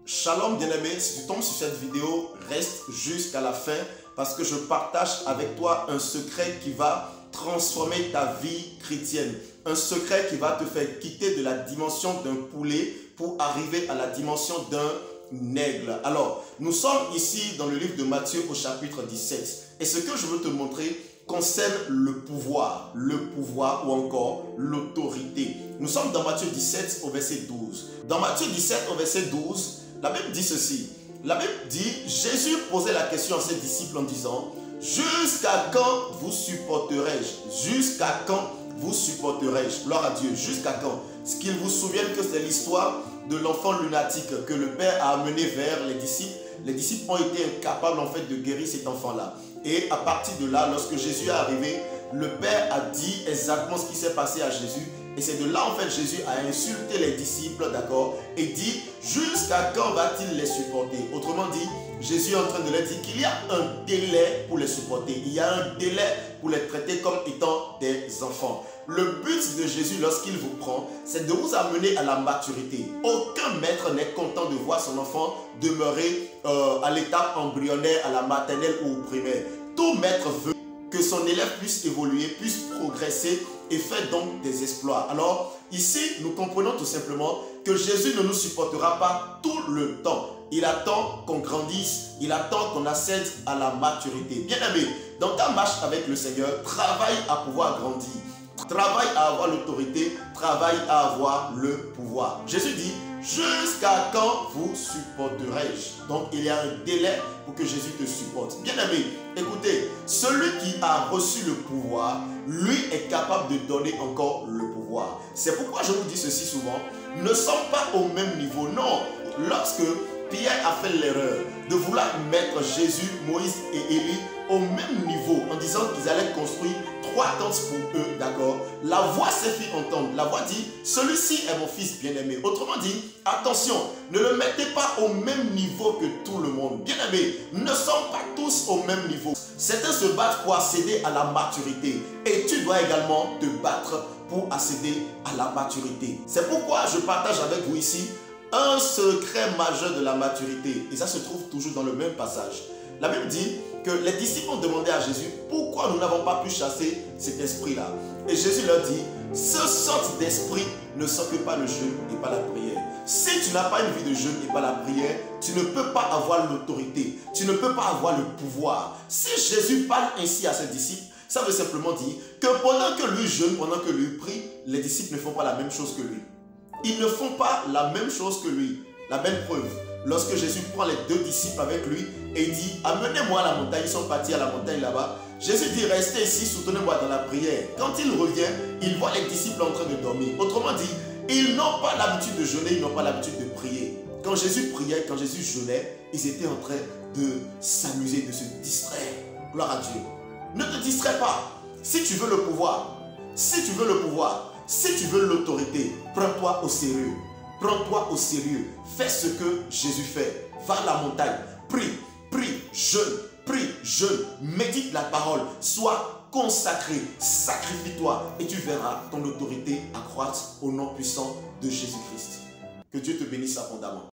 Shalom bien-aimé, si tu tombes sur cette vidéo, reste jusqu'à la fin parce que je partage avec toi un secret qui va transformer ta vie chrétienne. Un secret qui va te faire quitter de la dimension d'un poulet pour arriver à la dimension d'un aigle. Alors, nous sommes ici dans le livre de Matthieu au chapitre 17. Et ce que je veux te montrer concerne le pouvoir ou encore l'autorité. Nous sommes dans Matthieu 17 au verset 12. Dans Matthieu 17 au verset 12, la Bible dit ceci. La Bible dit, Jésus posait la question à ses disciples en disant, « Jusqu'à quand vous supporterai-je? Jusqu'à quand vous supporterai-je? » Gloire à Dieu. Jusqu'à quand? Ce qu'il vous souvienne que c'est l'histoire de l'enfant lunatique que le Père a amené vers les disciples. Les disciples ont été incapables en fait de guérir cet enfant-là. Et à partir de là, lorsque Jésus est arrivé, le Père a dit exactement ce qui s'est passé à Jésus. Et c'est de là en fait Jésus a insulté les disciples, d'accord, et dit jusqu'à quand va-t-il les supporter? Autrement dit, Jésus est en train de leur dire qu'il y a un délai pour les supporter. Il y a un délai pour les traiter comme étant des enfants. Le but de Jésus lorsqu'il vous prend, c'est de vous amener à la maturité. Aucun maître n'est content de voir son enfant demeurer à l'étape embryonnaire, à la maternelle ou au primaire. Tout maître veut que son élève puisse évoluer, puisse progresser et faire donc des exploits. Alors ici, nous comprenons tout simplement que Jésus ne nous supportera pas tout le temps. Il attend qu'on grandisse, il attend qu'on accède à la maturité. Bien-aimé, dans ta marche avec le Seigneur, travaille à pouvoir grandir. Travaille à avoir l'autorité, travaille à avoir le pouvoir. Jésus dit, jusqu'à quand vous supporterai-je? Donc il y a un délai pour que Jésus te supporte. Bien-aimé, écoutez, celui qui a reçu le pouvoir, lui est capable de donner encore le pouvoir. C'est pourquoi je vous dis ceci souvent, ne sommes pas au même niveau. Non, lorsque Pierre a fait l'erreur de vouloir mettre Jésus, Moïse et Élie au même niveau en disant qu'ils allaient construire 3 tentes pour eux, d'accord? La voix s'est fait entendre. La voix dit, celui-ci est mon fils bien-aimé. Autrement dit, attention, ne le mettez pas au même niveau que tout le monde. Bien-aimé, ne sommes pas tous au même niveau. Certains se battent pour accéder à la maturité. Et tu dois également te battre pour accéder à la maturité. C'est pourquoi je partage avec vous ici un secret majeur de la maturité. Et ça se trouve toujours dans le même passage. La Bible dit que les disciples ont demandé à Jésus pourquoi nous n'avons pas pu chasser cet esprit-là. Et Jésus leur dit, ce sorte d'esprit ne sort que par le jeûne et par la prière. Si tu n'as pas une vie de jeûne et par la prière, tu ne peux pas avoir l'autorité. Tu ne peux pas avoir le pouvoir. Si Jésus parle ainsi à ses disciples, ça veut simplement dire que pendant que lui jeûne, pendant que lui prie, les disciples ne font pas la même chose que lui. Ils ne font pas la même chose que lui. La même preuve, lorsque Jésus prend les 2 disciples avec lui et dit, amenez-moi à la montagne, ils sont partis à la montagne là-bas. Jésus dit, restez ici, soutenez-moi dans la prière. Quand il revient, il voit les disciples en train de dormir. Autrement dit, ils n'ont pas l'habitude de jeûner, ils n'ont pas l'habitude de prier. Quand Jésus priait, quand Jésus jeûnait, ils étaient en train de s'amuser, de se distraire. Gloire à Dieu. Ne te distrais pas. Si tu veux le pouvoir, si tu veux l'autorité, prends-toi au sérieux. Prends-toi au sérieux. Fais ce que Jésus fait. Va à la montagne. Prie, jeûne, médite la parole. Sois consacré, sacrifie-toi et tu verras ton autorité accroître au nom puissant de Jésus-Christ. Que Dieu te bénisse abondamment.